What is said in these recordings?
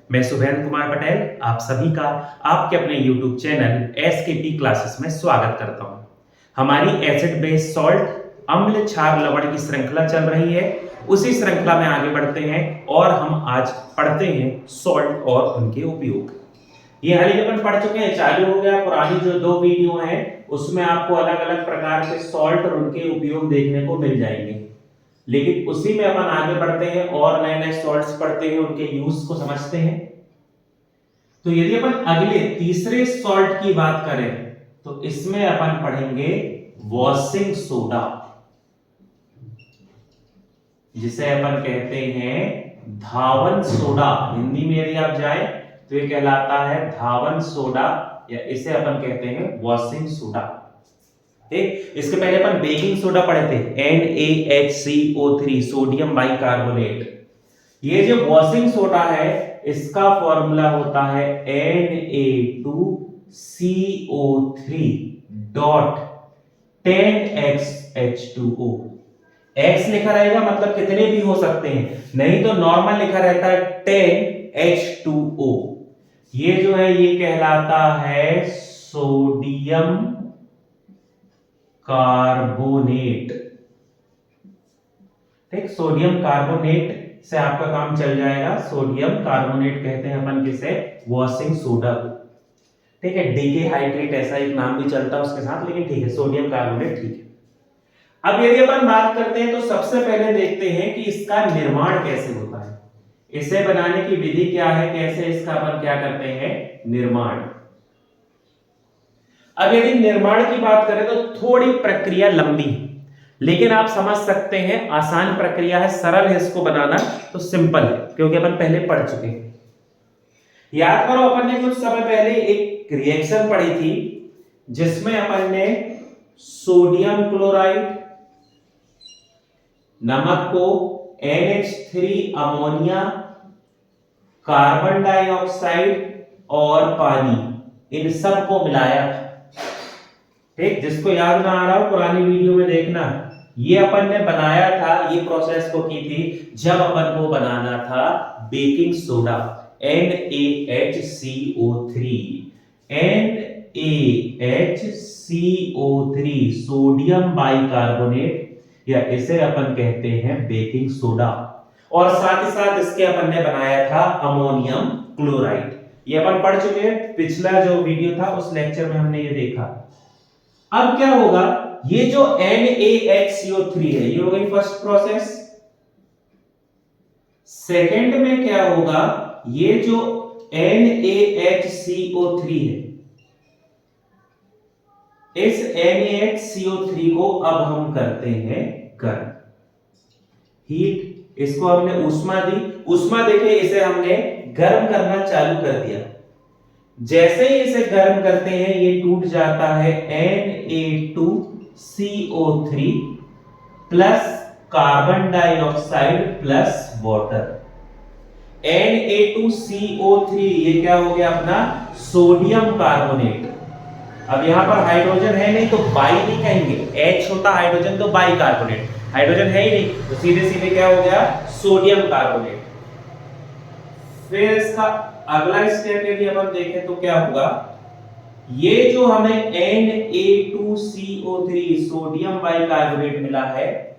मैं सुभेंद्र कुमार पटेल आप सभी का आपके अपने YouTube चैनल एसकेपी क्लासेस में स्वागत करता हूं। हमारी एसिड बेस सॉल्ट अम्ल क्षार लवण की श्रृंखला चल रही है। उसी श्रृंखला में आगे बढ़ते हैं और हम आज पढ़ते हैं सॉल्ट और उनके उपयोग। ये हाल ही अपन पढ़ चुके हैं, चालू हो गया। पुरानी जो 2 वीडियो हैं उसमें आपको अलग अलग प्रकार के सॉल्ट और उनके उपयोग देखने को मिल जाएंगे, लेकिन उसी में अपन आगे बढ़ते हैं और नए नए सॉल्ट्स पढ़ते हैं, उनके यूज को समझते हैं। तो यदि अपन अगले तीसरे सॉल्ट की बात करें तो इसमें अपन पढ़ेंगे वॉशिंग सोडा, जिसे अपन कहते हैं धावन सोडा। हिंदी में यदि आप जाए तो ये कहलाता है धावन सोडा या इसे अपन कहते हैं वॉशिंग सोडा। ठीक, इसके पहले अपन बेकिंग सोडा पढ़े थे, NaHCO3 सोडियम बाइकार्बोनेट। ये जो वॉशिंग सोडा है इसका फॉर्मूला होता है Na2CO3 डॉट 10XH2O। X लिखा रहेगा मतलब कितने भी हो सकते हैं, नहीं तो नॉर्मल लिखा रहता है 10H2O। ये जो है ये कहलाता है सोडियम कार्बोनेट। ठीक, सोडियम कार्बोनेट से आपका काम चल जाएगा। सोडियम कार्बोनेट कहते हैं अपन किसे, वॉशिंग सोडा को। ठीक है, डीके हाइड्रेट ऐसा एक नाम भी चलता है उसके साथ, लेकिन ठीक है सोडियम कार्बोनेट ठीक है। अब यदि अपन बात करते हैं तो सबसे पहले देखते हैं कि इसका निर्माण कैसे होता है, इसे बनाने की विधि क्या है, कैसे इसका अपन क्या करते हैं निर्माण। अब यदि निर्माण की बात करें तो थोड़ी प्रक्रिया लंबी है, लेकिन आप समझ सकते हैं आसान प्रक्रिया है, सरल है इसको बनाना, तो सिंपल है क्योंकि अपन पहले पढ़ चुके हैं। याद करो अपन ने कुछ समय पहले एक रिएक्शन पढ़ी थी जिसमें अपन ने सोडियम क्लोराइड, नमक को NH3 अमोनिया, कार्बन डाइऑक्साइड और पानी, इन सब को मिलाया था। ठीक, जिसको याद ना आ रहा हो पुरानी वीडियो में देखना, ये अपन ने बनाया था, ये प्रोसेस को की थी जब अपन को बनाना था baking soda NaHCO3 sodium bicarbonate या इसे अपन कहते हैं बेकिंग सोडा। और साथ ही साथ इसके अपन ने बनाया था अमोनियम क्लोराइड। ये अपन पढ़ चुके हैं, पिछला जो वीडियो था उस लेक्चर में हमने ये देखा। अब क्या होगा, ये जो NaHCO3 है ये हो गई फर्स्ट प्रोसेस। सेकंड में क्या होगा, ये जो NaHCO3 है, इस NaHCO3 को अब हम करते हैं गर्म, हीट। इसको हमने ऊष्मा दी, ऊष्मा देके इसे हमने गर्म करना चालू कर दिया। जैसे ही इसे गर्म करते हैं ये टूट जाता है Na2CO3 plus carbon dioxide plus water. Na2CO3 ये क्या हो गया अपना सोडियम कार्बोनेट। अब यहां पर हाइड्रोजन है नहीं तो बाई नहीं कहेंगे, H होता हाइड्रोजन तो बाई कार्बोनेट, हाइड्रोजन है ही नहीं तो सीधे सीधे क्या हो गया सोडियम कार्बोनेट। फिर इसका अगला स्टेप यदि अपन देखें तो क्या होगा, ये जो हमें Na2CO3 सोडियम बाइकार्बोनेट मिला है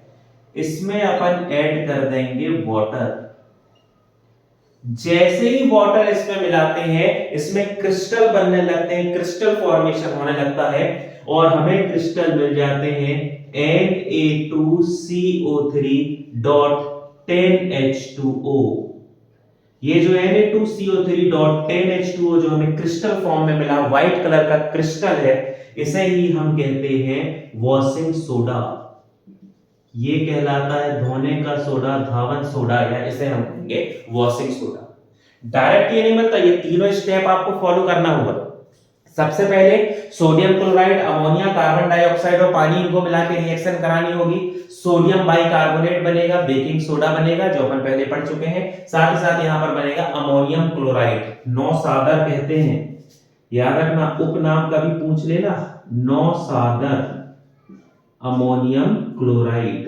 इसमें अपन ऐड कर देंगे वाटर। जैसे ही वाटर इसमें मिलाते हैं इसमें क्रिस्टल बनने लगते हैं, क्रिस्टल फॉर्मेशन होने लगता है और हमें क्रिस्टल मिल जाते हैं Na2CO3.10H2O। ये जो Na2CO3.10H2O जो हमें क्रिस्टल फॉर्म में मिला, व्हाइट कलर का क्रिस्टल है, इसे ही हम कहते हैं वॉशिंग सोडा। ये कहलाता है धोने का सोडा, धावन सोडा, या इसे हम कहेंगे वॉशिंग सोडा। डायरेक्ट ये नहीं मिलता, ये तीनों स्टेप आपको फॉलो करना होगा। सबसे पहले sodium chloride, ammonia, carbon dioxide और पानी, इनको मिला के रिएक्शन करानी होगी। सोडियम बाइकार्बोनेट बनेगा, बेकिंग सोडा बनेगा जो अपन पहले पढ़ चुके हैं। साथ ही साथ यहां पर बनेगा अमोनियम क्लोराइड, नौसादर कहते हैं, याद रखना, उपनाम कभी पूछ लेना, नौसादर अमोनियम क्लोराइड।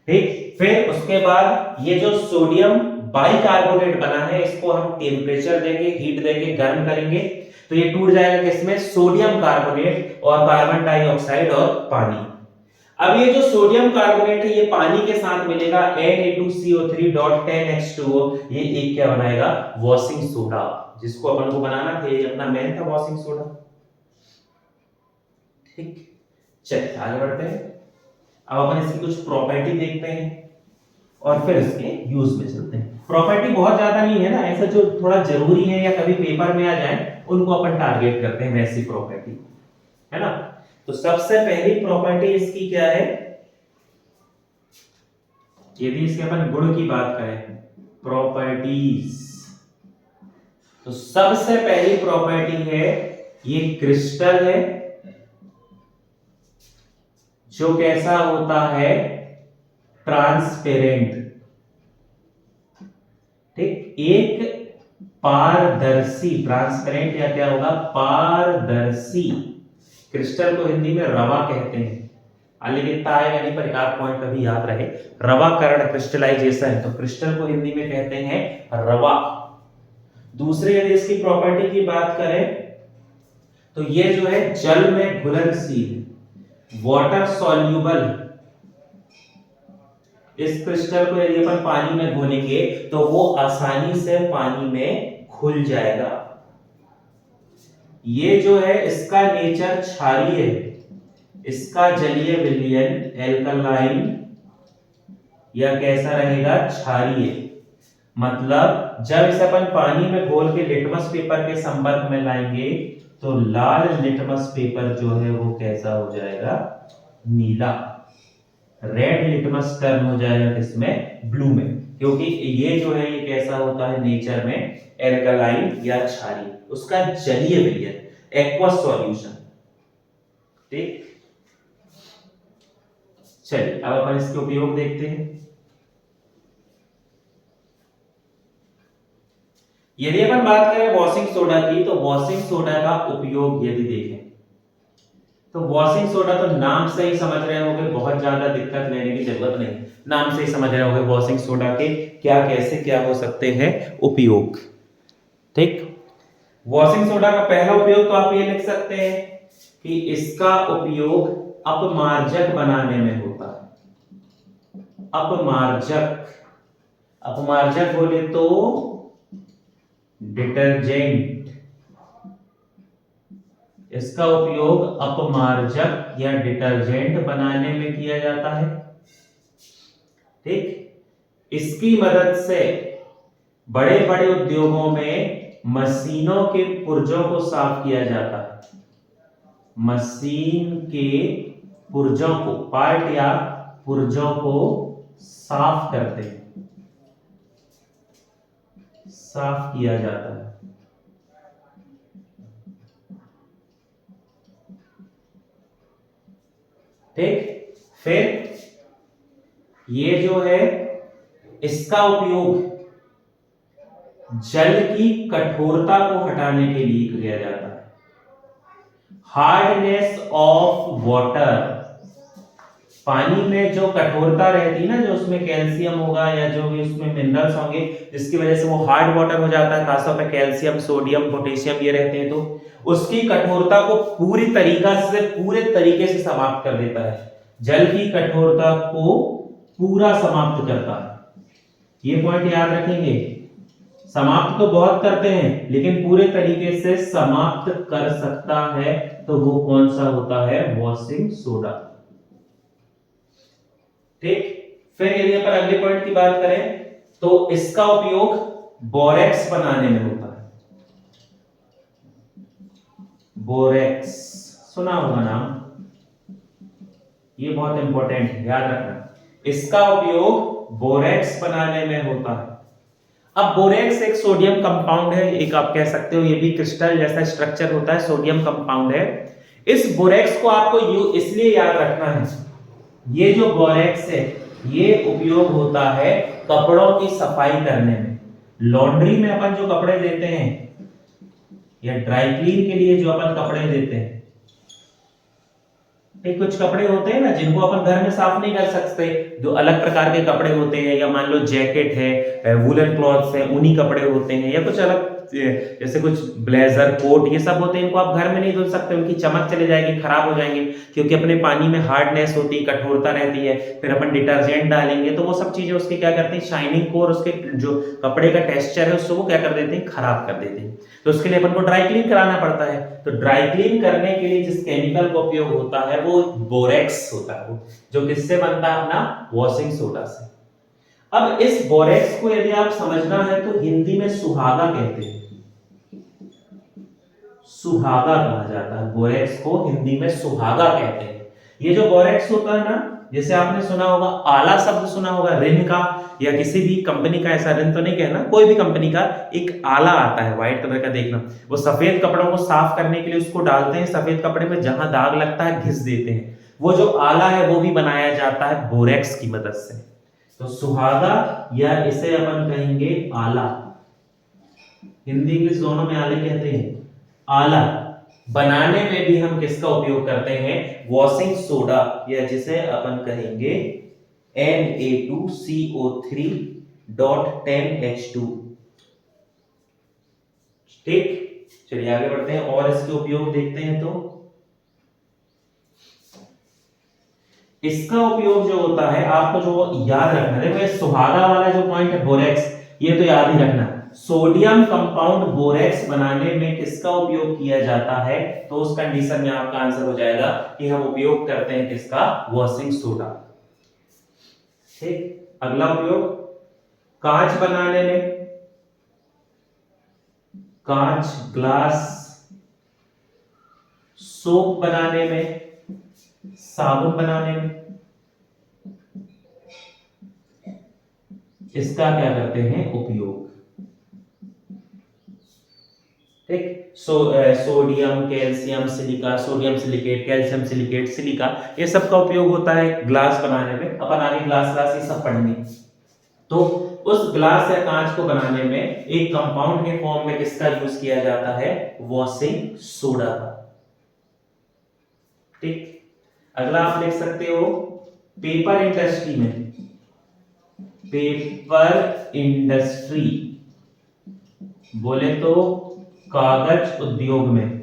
ठीक, फिर उसके बाद ये जो सोडियम बाइकार्बोनेट बना है, इसको हम टेम्परेचर देंगे, हीट देंगे, गर्म करेंगे तो ये टूट जाएगा किसमें, सोडियम कार्बोनेट और कार्बन डाइऑक्साइड और पानी। अब ये जो सोडियम कार्बोनेट है ये पानी के साथ मिलेगा Na2CO3.10H2O, ये एक क्या बनाएगा, वॉशिंग सोडा, जिसको अपन को बनाना था, ये अपना मेन था वॉशिंग सोडा। ठीक, चलिए आगे बढ़ते हैं। अब अपन इसकी कुछ प्रॉपर्टी देखते हैं और फिर इसके यूज में चलते हैं। प्रॉपर्टी बहुत ज्यादा नहीं है ना, ऐसा जो थोड़ा जरूरी है या कभी पेपर में आ जाए उनको अपन टारगेट करते हैं, वैसी प्रॉपर्टी है ना। तो सबसे पहली प्रॉपर्टी इसकी क्या है, यदि इसके अपन गुण की बात करें, प्रॉपर्टीज, तो सबसे पहली प्रॉपर्टी है ये क्रिस्टल है, जो कैसा होता है, ट्रांसपेरेंट। ठीक, एक पारदर्शी, ट्रांसपेरेंट या क्या होगा, पारदर्शी। क्रिस्टल को हिंदी में रवा कहते हैं, लेकिन आएगा नहीं, पर एक आध पॉइंट कभी याद रहे, रवाकरण क्रिस्टलाइजेशन, तो क्रिस्टल को हिंदी में कहते हैं रवा। दूसरे यदि इसकी प्रॉपर्टी की बात करें तो ये जो है जल में घुलनशील, वाटर सॉल्यूबल। इस क्रिस्टल को यदि अपन पानी में घोलेंगे तो वो आसानी से पानी में घुल जाएगा। ये जो है इसका नेचर क्षारीय है, इसका जलीय विलयन एल्कलाइन या कैसा रहेगा, क्षारीय। मतलब जब इसे अपन पानी में घोल के लिटमस पेपर के संपर्क में लाएंगे तो लाल लिटमस पेपर जो है वो कैसा हो जाएगा, नीला। रेड लिटमस टर्न हो जाएगा किसमें, ब्लू में, क्योंकि ये जो है ये कैसा होता है नेचर में, एल्कलाइन या क्षारीय, उसका जलीय विलयन एक्वस सॉल्यूशन। ठीक, चलिए अब अपन इसके उपयोग देखते हैं। यदि अपन बात करें वॉशिंग सोडा की, तो वॉशिंग सोडा का उपयोग यदि देखें तो वॉशिंग सोडा तो नाम से ही समझ रहे होंगे, बहुत ज्यादा दिक्कत लेने की जरूरत नहीं, नाम से ही समझ रहे होंगे वॉशिंग सोडा के क्या कैसे क्या हो सकते हैं उपयोग। ठीक, वॉशिंग सोडा का पहला उपयोग तो आप ये लिख सकते हैं कि इसका उपयोग अपमार्जक बनाने में होता है। अपमार्जक, अपमार्जक बोले तो डिटर्जेंट, इसका उपयोग अपमार्जक या डिटर्जेंट बनाने में किया जाता है। ठीक, इसकी मदद से बड़े बड़े उद्योगों में मशीनों के पुर्जों को साफ किया जाता है। मशीन के पुर्जों को, पार्ट या पुर्जों को साफ करते हैं, साफ किया जाता है। ठीक, फिर ये जो है इसका उपयोग जल की कठोरता को हटाने के लिए किया जाता है। हार्डनेस ऑफ वाटर, पानी में जो कठोरता रहती है ना, जो उसमें कैल्शियम होगा या जो भी उसमें मिनरल्स होंगे जिसकी वजह से वो हार्ड वाटर हो जाता है, खासतौर पे कैल्शियम, सोडियम, पोटेशियम ये रहते हैं, तो उसकी कठोरता को पूरे तरीके से समाप्त कर देता है। जल की कठोरता को पूरा समाप्त करता है, ये पॉइंट याद रखेंगे। समाप्त तो बहुत करते हैं लेकिन पूरे तरीके से समाप्त कर सकता है, तो वो कौन सा होता है, वॉशिंग सोडा। ठीक, फिर यदि अपन अगले पॉइंट की बात करें तो इसका उपयोग बोरेक्स बनाने में होता है। बोरेक्स सुना होगा नाम, ये बहुत इंपॉर्टेंट है, याद रखना। इसका उपयोग बोरेक्स बनाने में होता है। अब बोरेक्स एक सोडियम कंपाउंड है, एक आप कह सकते हो ये भी क्रिस्टल जैसा स्ट्रक्चर होता है, सोडियम कंपाउंड है। इस बोरेक्स को आपको इसलिए याद रखना है, ये जो बोरेक्स है ये उपयोग होता है कपड़ों की सफाई करने में। लॉन्ड्री में अपन जो कपड़े देते हैं या ड्राई क्लीन के लिए जो अपन कपड़े देते हैं, एक कुछ कपड़े होते हैं ना जिनको अपन घर में साफ नहीं कर सकते, जो अलग प्रकार के कपड़े होते हैं, या मान लो जैकेट है, वुलन क्लॉथ्स है, ऊनी कपड़े होते हैं, या कुछ अलग जैसे कुछ ब्लेजर कोट ये सब होते हैं, इनको आप घर में नहीं धुल सकते, उनकी चमक चले जाएगी, खराब हो जाएंगे, क्योंकि अपने पानी में हार्डनेस होती है, कठोरता रहती है। फिर अपन डिटर्जेंट डालेंगे तो वो सब चीजें उसके क्या करते हैं, शाइनिंग को और उसके जो कपड़े का टेक्सचर है उसको वो क्या कर देते हैं, खराब कर देते हैं। तो उसके लिए अपन को ड्राई क्लीन कराना पड़ता है। तो ड्राई क्लीन करने के लिए जिस केमिकल का उपयोग होता है वो बोरेक्स होता है, जो किससे बनता है, अपना वॉशिंग सोडा से। अब इस बोरेक्स को यदि आप समझना है तो हिंदी में सुहागा कहते हैं, सुहागा कहा जाता है, बोरेक्स को हिंदी में सुहागा कहते हैं। ये जो बोरेक्स होता है ना, जैसे आपने सुना होगा आला शब्द सुना होगा रिन का, या किसी भी कंपनी का, ऐसा रिन तो नहीं कहना, कोई भी कंपनी का एक आला आता है व्हाइट कलर का, देखना वो सफेद कपड़ों को साफ करने के लिए उसको डालते हैं, सफेद कपड़े में जहां दाग लगता है घिस देते हैं। वो जो आला है वो भी बनाया जाता है बोरेक्स की मदद से। तो सुहागा या इसे अपन कहेंगे आला, हिंदी इंग्लिश दोनों में आले कहते हैं। आला बनाने में भी हम किसका उपयोग करते हैं, वॉशिंग सोडा, या जिसे अपन कहेंगे Na2CO3.10H2। ठीक, चलिए आगे बढ़ते हैं और इसके उपयोग देखते हैं। तो इसका उपयोग जो होता है, आपको जो याद रखना है, देखो ये सुहागा वाला जो पॉइंट है बोरेक्स, ये तो याद ही रखना। सोडियम कंपाउंड बोरेक्स बनाने में किसका उपयोग किया जाता है, तो उस कंडीशन में आपका आंसर हो जाएगा कि हम उपयोग करते हैं किसका, वॉशिंग सोडा। ठीक, अगला उपयोग कांच बनाने में, कांच ग्लास, सोप बनाने में, साबुन बनाने में, इसका क्या करते हैं, उपयोग। ठीक, sodium, calcium, silica, sodium silicate, calcium silicate, silica, ये सब का उपयोग होता है ग्लास बनाने में। अपन आगे ग्लास ग्लास ये सब पढ़ेंगे। तो उस ग्लास या कांच को बनाने में एक कंपाउंड के फॉर्म में किसका यूज किया जाता है, वॉशिंग सोडा का। ठीक, अगला आप लिख सकते हो पेपर इंडस्ट्री में, पेपर इंडस्ट्री बोले तो कागज उद्योग में,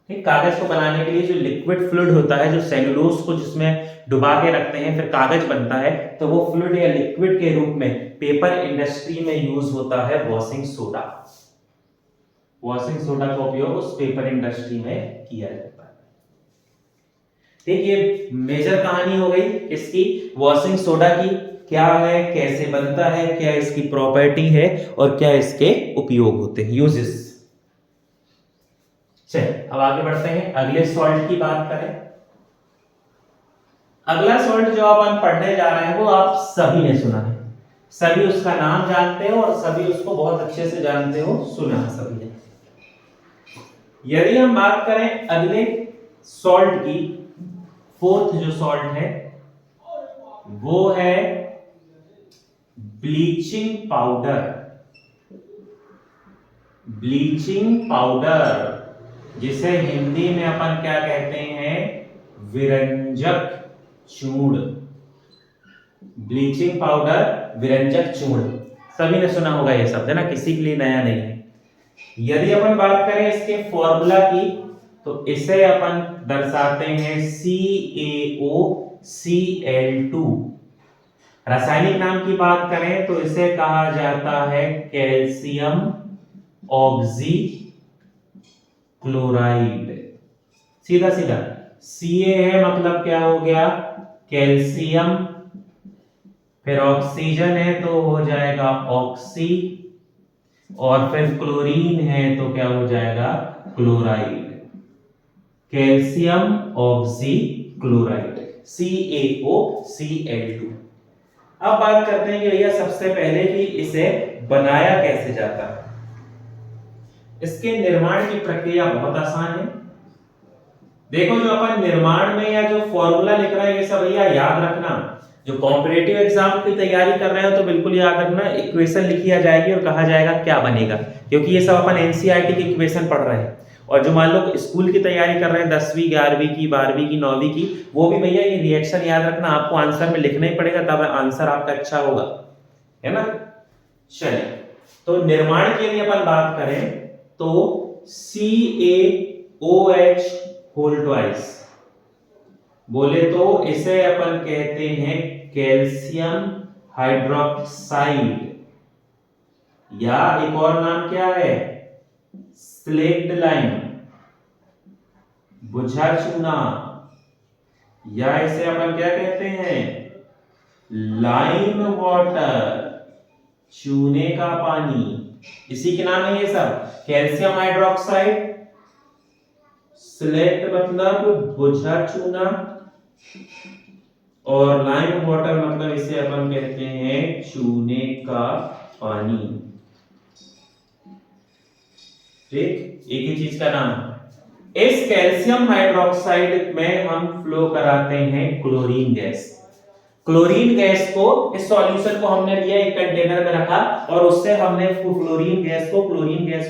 कागज को बनाने के लिए जो लिक्विड फ्लूइड होता है, जो सेलुलोज को जिसमें डुबा के रखते हैं फिर कागज बनता है, तो वो फ्लूइड या लिक्विड के रूप में पेपर इंडस्ट्री में यूज होता है वॉशिंग सोडा। वॉशिंग सोडा का उपयोग उस पेपर इंडस्ट्री में किया जाता है। ठीक, ये मेजर कहानी हो गई इसकी, वॉशिंग सोडा की, क्या है, कैसे बनता है, क्या इसकी प्रॉपर्टी है और क्या इसके उपयोग होते हैं, यूजेस। चलिए अब आगे बढ़ते हैं, अगले सॉल्ट की बात करें। अगला सॉल्ट जो अपन पढ़ने जा रहे हैं वो आप सभी ने सुना है, सभी उसका नाम जानते हो और सभी उसको बहुत अच्छे से जानते हो, सुना है सभी ने। यदि हम बात करें अगले सॉल्ट की, फोर्थ जो सॉल्ट है वो है ब्लीचिंग पाउडर। ब्लीचिंग पाउडर जिसे हिंदी में अपन क्या कहते हैं, विरंजक चूर्ण। ब्लीचिंग पाउडर, विरंजक चूर्ण, सभी ने सुना होगा ये शब्द, है ना, किसी के लिए नया नहीं है। यदि अपन बात करें इसके फॉर्मूला की, तो इसे अपन दर्शाते हैं CaOCl2। रासायनिक नाम की बात करें तो इसे कहा जाता है कैल्शियम ऑक्सी क्लोराइड। सीधा सीधा Ca है मतलब क्या हो गया, कैल्शियम, फिर ऑक्सीजन है तो हो जाएगा ऑक्सी, और फिर क्लोरीन है तो क्या हो जाएगा, chloride. Calcium oxy chloride, CaOCl2। अब बात करते हैं कि भैया सबसे पहले कि इसे बनाया कैसे जाता है। इसके निर्माण की प्रक्रिया बहुत आसान है। देखो जो अपन निर्माण में या जो फॉर्मूला लिख रहे हैं ये सब भैया याद रखना, जो कॉम्पिटिटिव एग्जाम की तैयारी कर रहे हो तो बिल्कुल याद रखना, इक्वेशन लिखी आ जाएगी और कहा जाएगा क्या बनेगा, क्योंकि ये सब अपन एनसीईआरटी की इक्वेशन पढ़ रहे हैं। और जो मान लो स्कूल की तैयारी कर रहे हैं 10वीं 11वीं की 12वीं की 9वीं की, वो भी भैया ये रिएक्शन याद रखना, आपको आंसर में लिखना ही पड़ेगा, तब आंसर आपका अच्छा होगा, है ना। चलिए, तो निर्माण की यदि अपन बात करें तो CaOH होल ट्वाइस, बोले तो इसे अपन कहते हैं कैल्शियम हाइड्रोक्साइड, या एक और नाम क्या है, स्लेक्ड लाइम, बुझा चूना, या इसे अपन क्या कहते हैं, लाइम वाटर, चूने का पानी, इसी के नाम है ये सब। कैल्शियम हाइड्रोक्साइड, स्लेक्ट मतलब बुझा चूना, और लाइम वाटर मतलब इसे अपन कहते हैं चूने का पानी। ठीक, एक ही चीज का नाम। इस कैल्शियम हाइड्रोक्साइड में हम फ्लो कराते हैं क्लोरीन गैस। क्लोरीन गैस को, इस सॉल्यूशन को हमने लिया, एक कंटेनर में रखा और उससे हमने क्लोरीन गैस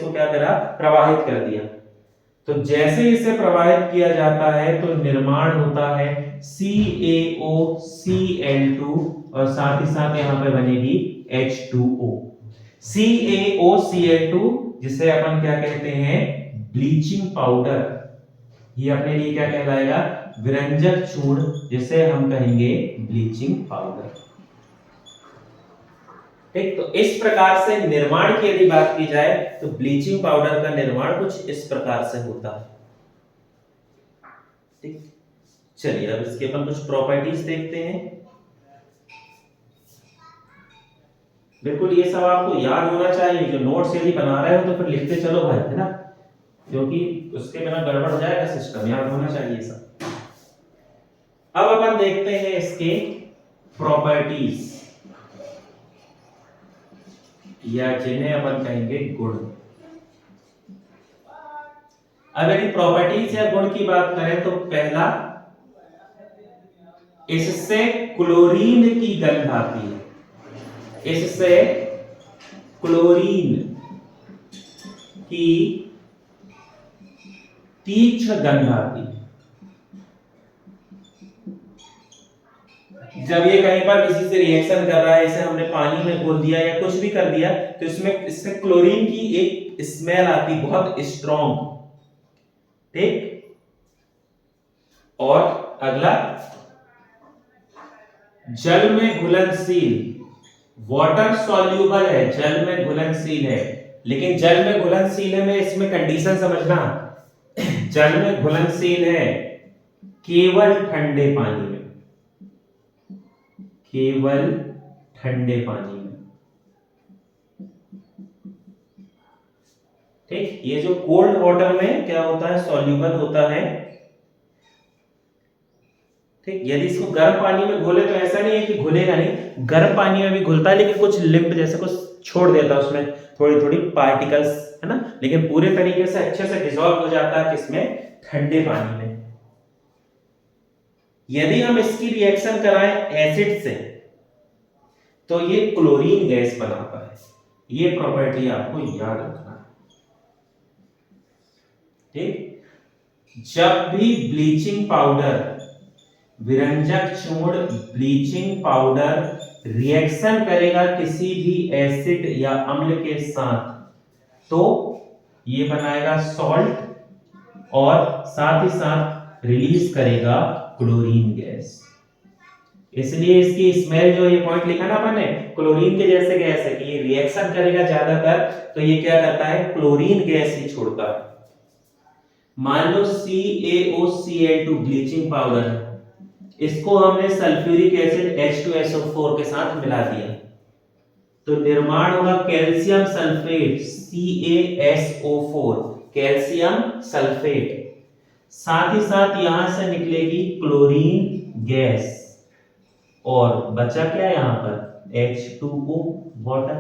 को क्या करा, प्रवाहित कर दिया। तो जैसे इसे प्रवाहित किया जाता है तो निर्माण होता है CaOCl2 और साथ ही साथ यहां पे बनेगी H2O। CaOCl2 जिसे अपन क्या कहते हैं, ब्लीचिंग पाउडर, ये अपने लिए क्या कहलाएगा, विरंजक चूर्ण, जिसे हम कहेंगे ब्लीचिंग पाउडर। ठीक, तो इस प्रकार से निर्माण की यदि बात की जाए तो ब्लीचिंग पाउडर का निर्माण कुछ इस प्रकार से होता है। ठीक, चलिए अब इसके अपन कुछ प्रॉपर्टीज देखते हैं। बिल्कुल ये सब आपको याद होना चाहिए, जो नोट्स यदि बना रहे हो तो फिर लिखते चलो भाई, है ना, क्योंकि उसके बिना गड़बड़ हो जाएगा सिस्टम, याद होना चाहिए सब। अब अपन देखते हैं इसके प्रॉपर्टीज, या जिन्हें अपन कहेंगे गुण। अब यदि प्रॉपर्टीज या गुण की बात करें तो पहला, इससे क्लोरीन की गंध आती है, इससे क्लोरीन की तीक्ष्ण गंध आती है। जब ये कहीं पर किसी से रिएक्शन कर रहा है, इसे हमने पानी में घोल दिया या कुछ भी कर दिया, तो इसमें इससे क्लोरीन की एक स्मेल आती, बहुत स्ट्रॉन्ग। ठीक, और अगला, जल में घुलनशील, वाटर सॉल्यूबल है, जल में घुलनशील है, लेकिन जल में घुलनशील है में इसमें कंडीशन समझना, जल में घुलनशील है केवल ठंडे पानी में, केवल ठंडे पानी में। ठीक, ये जो कोल्ड वाटर में क्या होता है, सॉल्यूबल होता है। ठीक, यदि इसको गर्म पानी में घोले तो ऐसा नहीं है कि घुलेगा नहीं, गर्म पानी में भी घुलता है, लेकिन कुछ लिम्प जैसे कुछ छोड़ देता है उसमें, थोड़ी थोड़ी पार्टिकल्स, है ना, लेकिन पूरे तरीके से अच्छे से डिसॉल्व हो जाता है किसमें, ठंडे पानी में। यदि हम इसकी रिएक्शन कराएं एसिड से तो ये क्लोरीन गैस बनाता है, ये प्रॉपर्टी आपको याद रखना है। ठीक, जब भी ब्लीचिंग पाउडर, विरंजक चूर्ण ब्लीचिंग पाउडर रिएक्शन करेगा किसी भी एसिड या अम्ल के साथ, तो ये बनाएगा सॉल्ट और साथ ही साथ रिलीज करेगा क्लोरीन गैस। इसलिए इसकी स्मेल जो, ये पॉइंट लिखा ना अपन ने, क्लोरीन के जैसे गैस है कि ये रिएक्शन करेगा ज्यादातर तो ये क्या करता है, क्लोरीन गैस ही छोड़ता है। मान लो CaOCl2 ब्लीचिंग पाउडर है, इसको हमने सल्फ्यूरिक एसिड H2SO4 के साथ मिला दिया, तो निर्माण होगा calcium sulphate CaSO4, calcium sulphate, साथ ही साथ यहां से निकलेगी क्लोरीन गैस, और बचा क्या यहां पर, H2O वाटर।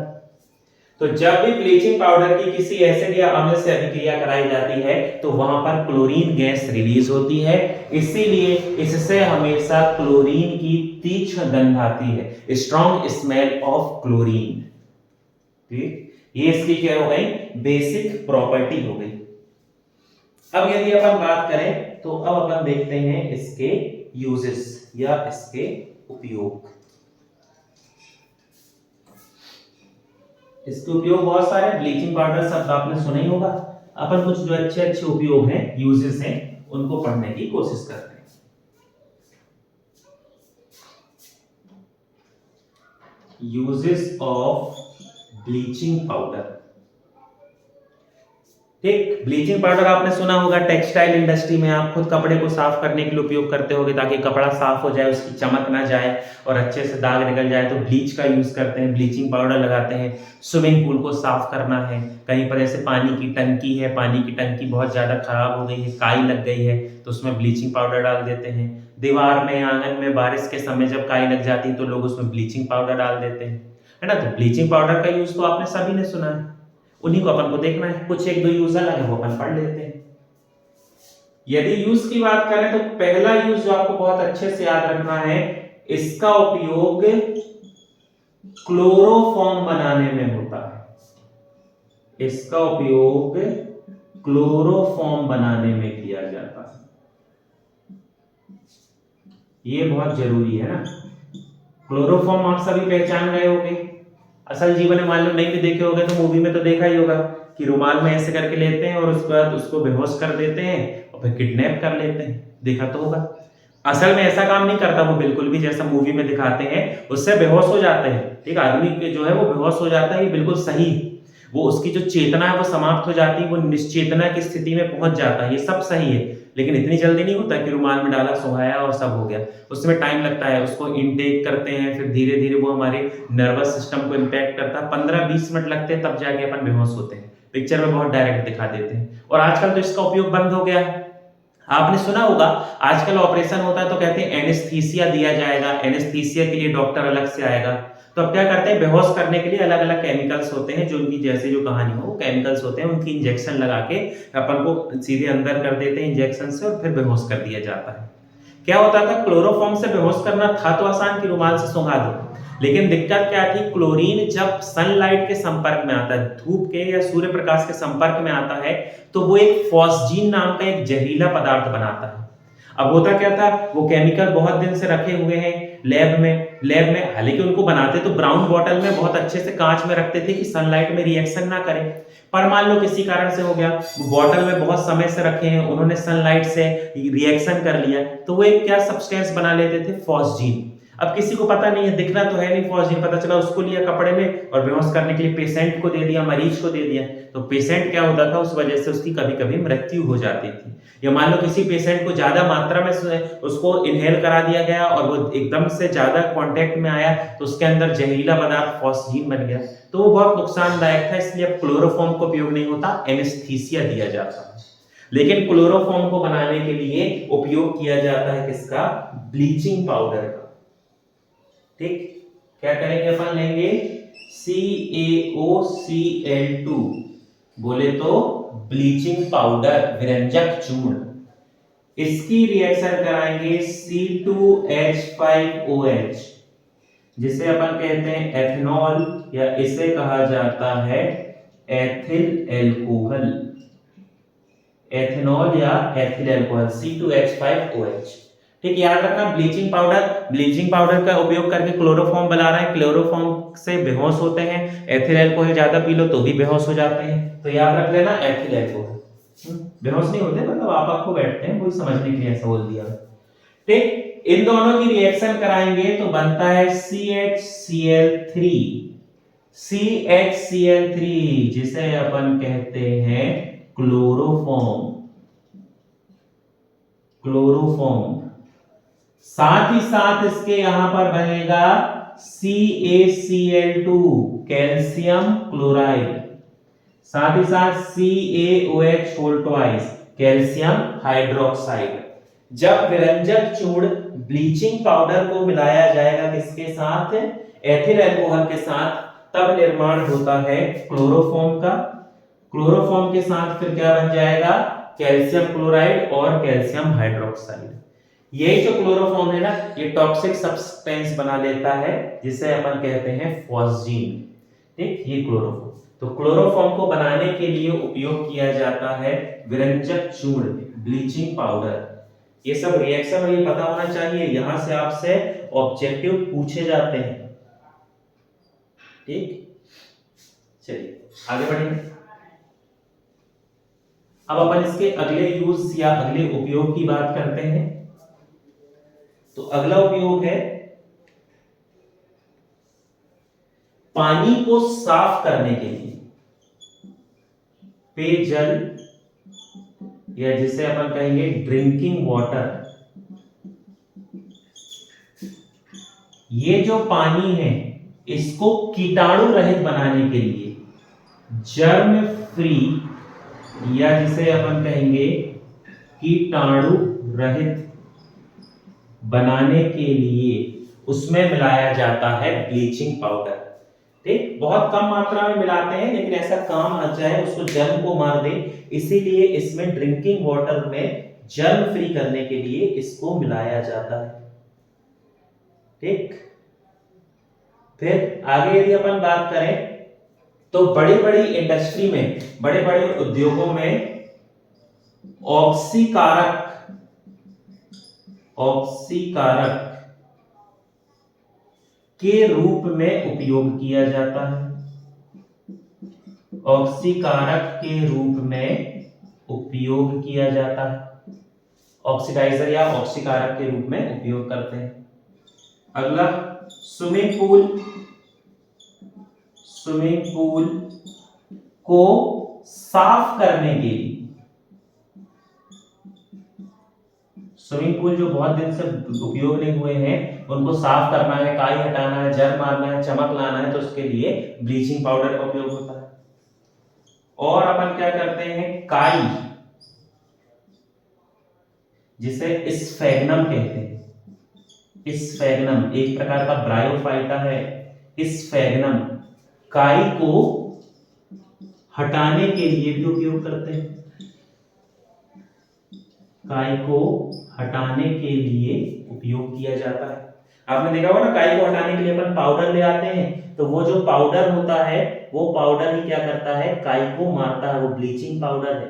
तो जब भी ब्लीचिंग पाउडर की किसी एसिड या अम्ल से अभिक्रिया कराई जाती है तो वहां पर क्लोरीन गैस रिलीज होती है, इसीलिए इससे हमेशा क्लोरीन की तीक्ष्ण गंध आती है, स्ट्रॉन्ग स्मेल ऑफ क्लोरीन। ठीक, ये इसकी क्या हो गई, बेसिक प्रॉपर्टी हो गई। अब यदि अपन बात करें तो अब अपन देखते हैं इसके यूजेस या इसके उपयोग। इसके उपयोग बहुत सारे, ब्लीचिंग पाउडर शब्द आपने सुना ही होगा। अपन कुछ जो अच्छे अच्छे उपयोग हैं, यूजेस हैं, उनको पढ़ने की कोशिश करते हैं। Uses of bleaching powder. ठीक, ब्लीचिंग पाउडर आपने सुना होगा टेक्सटाइल इंडस्ट्री में आप खुद कपड़े को साफ करने के लिए उपयोग करते होगे, ताकि कपड़ा साफ हो जाए, उसकी चमक ना जाए और अच्छे से दाग निकल जाए तो ब्लीच का यूज करते हैं, ब्लीचिंग पाउडर लगाते हैं। स्विमिंग पूल को साफ करना है, कहीं पर ऐसे पानी की टंकी है, पानी की टंकी बहुत ज्यादा खराब हो गई है, काई लग गई है, तो उसमें ब्लीचिंग पाउडर डाल देते हैं। दीवार में, आंगन में बारिश के समय जब काई लग जाती है तो लोग उसमें ब्लीचिंग पाउडर डाल देते हैं, है ना। तो ब्लीचिंग पाउडर का यूज तो आपने सभी ने सुना है, उन्हीं को अपन को देखना है। कुछ एक दो यूज अलग है वो अपन पढ़ लेते हैं। यदि यूज की बात करें तो पहला यूज जो आपको बहुत अच्छे से याद रखना है, इसका उपयोग क्लोरोफॉर्म बनाने में होता है। इसका उपयोग क्लोरोफॉर्म बनाने में किया जाता है, ये बहुत जरूरी है ना। क्लोरोफॉर्म आप सभी पहचान गए होंगे, असल जीवन में मान लो नहीं भी देखे होगे तो मूवी में तो देखा ही होगा कि रुमाल में ऐसे करके लेते हैं और उसके बाद उसको बेहोश कर देते हैं और फिर किडनैप कर लेते हैं, देखा तो होगा। असल में ऐसा काम नहीं करता वो बिल्कुल भी, जैसा मूवी में दिखाते हैं, उससे बेहोश हो जाते हैं। ठीक, आदमी जो है वो बेहोश हो जाता है, ये बिल्कुल सही। वो उसकी जो चेतना है वो समाप्त हो जाती है, वो निश्चेतना की स्थिति में पहुंच जाता है, ये सब सही है। लेकिन इतनी जल्दी नहीं होता कि रुमाल में डाला, सुहाया और सब हो गया, उसमें टाइम लगता है। उसको इनटेक करते हैं, फिर धीरे धीरे वो हमारे नर्वस सिस्टम को इम्पैक्ट करता है, 15-20 मिनट लगते हैं, तब जाके अपन बेहोश होते हैं। पिक्चर में बहुत डायरेक्ट दिखा देते हैं, और आजकल तो इसका उपयोग बंद हो गया है। आपने सुना होगा आजकल ऑपरेशन होता है तो कहते हैं एनेस्थीसिया दिया जाएगा, एनेस्थीसिया के लिए डॉक्टर अलग से आएगा। तो अब क्या करते हैं, बेहोश करने के लिए अलग अलग केमिकल्स होते हैं, जो उनकी जैसे जो कहानी हो वो केमिकल्स होते हैं, उनकी इंजेक्शन लगा के अपन को सीधे अंदर कर देते हैं इंजेक्शन से, और फिर बेहोश कर दिया जाता है। क्या होता था, क्लोरोफॉर्म से बेहोश करना था तो आसान कि रुमाल से सुंघा दो, लेकिन दिक्कत क्या थी, क्लोरीन जब सनलाइट के संपर्क में आता है, धूप के या सूर्य प्रकाश के संपर्क में आता है, तो वो एक फॉस्जीन नाम का एक जहरीला पदार्थ बनाता है। अब होता क्या था, वो केमिकल बहुत दिन से रखे हुए हैं लैब में, हालांकि उनको बनाते तो ब्राउन बॉटल में बहुत अच्छे से कांच में रखते थे कि सनलाइट में रिएक्शन ना करे, पर मान लो किसी कारण से हो गया, वो बॉटल में बहुत समय से रखे हैं, उन्होंने सनलाइट से रिएक्शन कर लिया, तो वो एक क्या सब्सटेंस बना लेते थे, फॉस्जीन। अब किसी को पता नहीं है, दिखना तो है नहीं फॉस्जीन, पता चला उसको लिया कपड़े में और बेहोश करने के लिए पेशेंट को दे दिया, मरीज को दे दिया, तो पेशेंट क्या होता था, उस वजह से उसकी कभी कभी मृत्यु हो जाती थी। या मान लो किसी पेशेंट को ज्यादा मात्रा में उसको इनहेल करा दिया गया और वो एकदम से ज्यादा कांटेक्ट में आया तो उसके अंदर जहरीला पदार्थ फॉस्जीन बन गया, तो वो बहुत नुकसानदायक था। इसलिए अब क्लोरोफॉर्म का उपयोग नहीं होता, एनेस्थीसिया दिया जाता है। लेकिन क्लोरोफॉर्म को बनाने के लिए उपयोग किया जाता है किसका, ब्लीचिंग पाउडर का। ठीक, क्या करेंगे अपन, लेंगे CaOCl2, बोले तो ब्लीचिंग पाउडर, विरंजक चूर्ण, इसकी रिएक्शन कराएंगे C2H5OH, जिसे अपन कहते हैं एथेनॉल, या इसे कहा जाता है एथिल एल्कोहल, एथेनॉल या एथिल एल्कोहल, C2H5OH। ठीक, याद रखना, ब्लीचिंग पाउडर का उपयोग करके क्लोरोफॉर्म बना रहे हैं, क्लोरोफॉर्म से बेहोश होते हैं, एथिल अल्कोहल ज्यादा पी लो तो भी बेहोश हो जाते हैं, तो याद रख लेना एथिल अल्कोहल। बेहोश नहीं होते, मतलब आप आपको बैठते हैं, कोई समझने के लिए ऐसा बोल दिया। ठीक, इन दोनों की रिएक्शन कराएंगे तो बनता है CHCl3, जिसे अपन कहते हैं क्लोरोफॉर्म। साथ ही साथ इसके यहां पर बनेगा CaCl2, कैल्शियम क्लोराइड, साथ ही साथ CaOH, कैल्शियम हाइड्रोक्साइड। जब विरंजक चूर्ण ब्लीचिंग पाउडर को मिलाया जाएगा किसके साथ, एथिल अल्कोहल के साथ, तब निर्माण होता है क्लोरोफॉर्म का। क्लोरोफॉर्म के साथ फिर क्या बन जाएगा, कैल्शियम क्लोराइड और कैल्शियम हाइड्रोक्साइड। ये जो क्लोरोफॉर्म है ना, ये टॉक्सिक सब्सटेंस बना लेता है जिसे अपन कहते हैं फॉस्जीन। ठीक, ये क्लोरोफॉर्म। तो क्लोरोफॉर्म को बनाने के लिए उपयोग किया जाता है विरंजक चूर्ण, ब्लीचिंग पाउडर। ये सब रिएक्शन ये पता होना चाहिए, यहां से आपसे ऑब्जेक्टिव पूछे जाते हैं। ठीक, चलिए आगे बढ़ेंगे। अब अपन इसके अगले यूज या अगले उपयोग की बात करते हैं। तो अगला उपयोग है पानी को साफ करने के लिए, पेयजल या जिसे अपन कहेंगे ड्रिंकिंग वाटर। ये जो पानी है इसको कीटाणु रहित बनाने के लिए, जर्म फ्री या जिसे अपन कहेंगे कीटाणु रहित बनाने के लिए उसमें मिलाया जाता है ब्लीचिंग पाउडर। ठीक, बहुत कम मात्रा में मिलाते हैं, लेकिन ऐसा काम आ जाए उसको जर्म को मार दे, इसीलिए इसमें ड्रिंकिंग वाटर में जर्म फ्री करने के लिए इसको मिलाया जाता है। ठीक, फिर आगे यदि अपन बात करें तो बड़ी बड़ी इंडस्ट्री में, बड़े बड़े उद्योगों में ऑक्सीकारक के रूप में उपयोग किया जाता है। ऑक्सीकारक के रूप में उपयोग किया जाता है, ऑक्सीडाइजर या ऑक्सीकारक के रूप में उपयोग करते हैं। अगला स्विमिंग पूल को साफ करने के लिए, स्विमिंग पूल जो बहुत दिन से उपयोग नहीं हुए हैं उनको साफ करना है, काई हटाना है, जर्म मारना है, चमक लाना है, तो उसके लिए ब्लीचिंग पाउडर का उपयोग होता है। और अपन क्या करते हैं, काई जिसे स्फैग्नम कहते हैं, स्फैग्नम एक प्रकार का ब्रायोफाइटा है। स्फैग्नम काई को हटाने के लिए भी उपयोग करते हैं, काई को हटाने के लिए उपयोग किया जाता है। आपने देखा होगा ना, काई को हटाने के लिए अपन पाउडर ले आते हैं, तो वो जो पाउडर होता है वो पाउडर ही क्या करता है, काई को मारता है, वो ब्लीचिंग पाउडर है।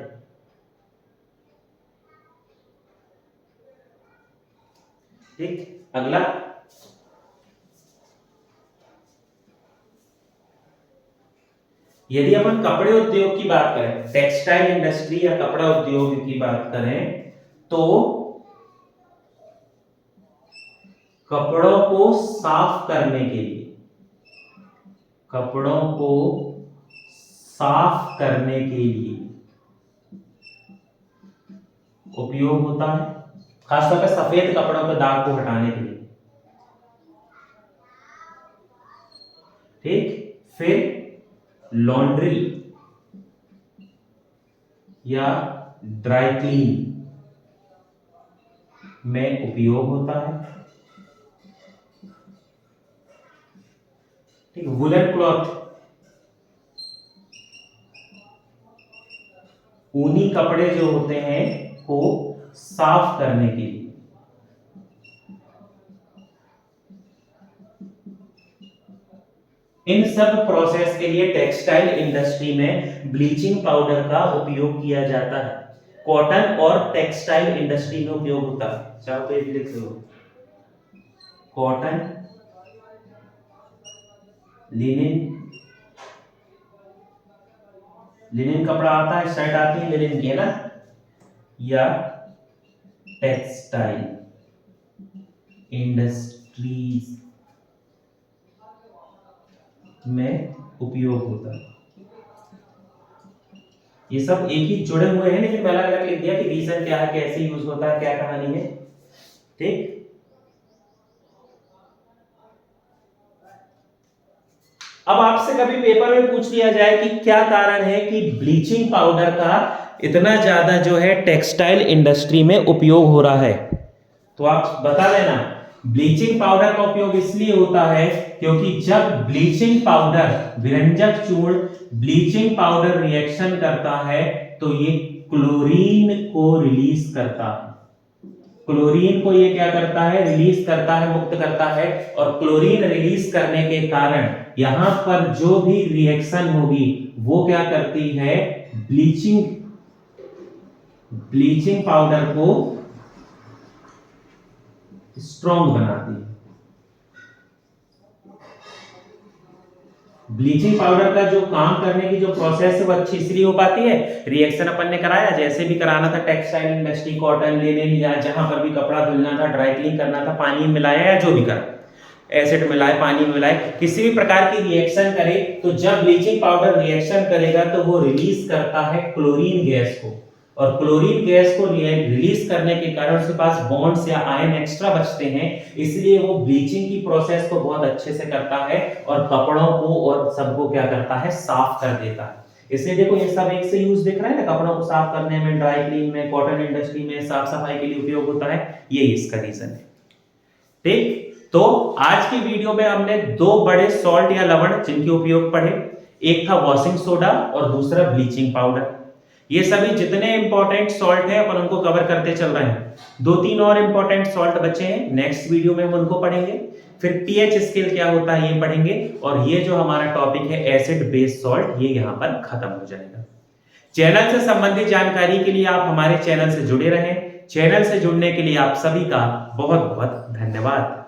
ठीक, अगला यदि अपन कपड़े उद्योग की बात करें, टेक्सटाइल इंडस्ट्री या कपड़ा उद्योग की बात करें, तो कपड़ों को साफ करने के लिए, कपड़ों को साफ करने के लिए उपयोग होता है, खासतौर पर सफेद कपड़ों के दाग को हटाने के लिए। ठीक, फिर लॉन्ड्री या ड्राई क्लीन में उपयोग होता है। ठीक, वुलन क्लॉथ, ऊनी कपड़े जो होते हैं को साफ करने के लिए। इन सब प्रोसेस के लिए टेक्सटाइल इंडस्ट्री में ब्लीचिंग पाउडर का उपयोग किया जाता है। कॉटन और टेक्सटाइल इंडस्ट्री में उपयोग होता है, चाहो तो ये लिख लो, कॉटन, लिनिन कपड़ा आता है, शर्ट आती है लिनिन की, है ना, या टेक्सटाइल इंडस्ट्रीज में उपयोग होता है। ये सब एक ही जुड़े हुए हैं, लेकिन अलग अलग लिख दिया कि रीजन क्या है, कैसे यूज होता है, क्या कहानी है। ठीक, अब आपसे कभी पेपर में पूछ लिया जाए कि क्या कारण है कि ब्लीचिंग पाउडर का इतना ज्यादा जो है टेक्सटाइल इंडस्ट्री में उपयोग हो रहा है, तो आप बता देना ब्लीचिंग पाउडर का उपयोग इसलिए होता है क्योंकि जब ब्लीचिंग पाउडर, विरंजक चूर्ण ब्लीचिंग पाउडर रिएक्शन करता है तो ये क्लोरीन को रिलीज करता है। क्लोरीन को ये क्या करता है, रिलीज करता है, मुक्त करता है। और क्लोरीन रिलीज करने के कारण यहां पर जो भी रिएक्शन होगी वो क्या करती है, ब्लीचिंग पाउडर को स्ट्रॉन्ग बनाती है। ब्लीचिंग पाउडर का जो काम करने की जो प्रोसेस है वो अच्छी इसलिए हो पाती है, रिएक्शन अपन ने कराया, जैसे भी कराना था, टेक्सटाइल इंडस्ट्री, कॉटन लेने लिया, जहां पर भी कपड़ा धुलना था, ड्राई क्लीन करना था, पानी मिलाया या जो भी करा, एसिड मिलाए, पानी मिलाए, किसी भी प्रकार की रिएक्शन करे तो जब ब्लीचिंग पाउडर रिएक्शन करेगा तो वो रिलीज करता है क्लोरीन गैस को, और क्लोरीन गैस को रिलीज करने के कारण उसके पास बॉन्ड्स या आयन एक्स्ट्रा बचते हैं, इसलिए वो ब्लीचिंग की प्रोसेस को बहुत अच्छे से करता है और कपड़ों को और सबको क्या करता है, साफ कर देता है। इसलिए देखो ये सब एक से यूज दिख रहा है ना, कपड़ों को साफ करने में, ड्राई क्लीन में, कॉटन इंडस्ट्री में साफ सफाई के लिए उपयोग होता है, ये इसका रीजन है। ठीक, तो आज की वीडियो में हमने दो बड़े सॉल्ट या लवण जिनके उपयोग पढ़े, एक था वॉशिंग सोडा और दूसरा ब्लीचिंग पाउडर। ये सभी जितने इंपॉर्टेंट सॉल्ट हैं अपन उनको कवर करते चल रहे हैं। दो तीन और इंपॉर्टेंट सॉल्ट बचे हैं, नेक्स्ट वीडियो में हम उनको पढ़ेंगे। फिर पीएच स्केल क्या होता है ये पढ़ेंगे, और ये जो हमारा टॉपिक है एसिड बेस सॉल्ट, ये यहां पर खत्म हो जाएगा। चैनल से संबंधित जानकारी के लिए आप हमारे चैनल से जुड़े रहें। चैनल से जुड़ने के लिए आप सभी का बहुत बहुत धन्यवाद।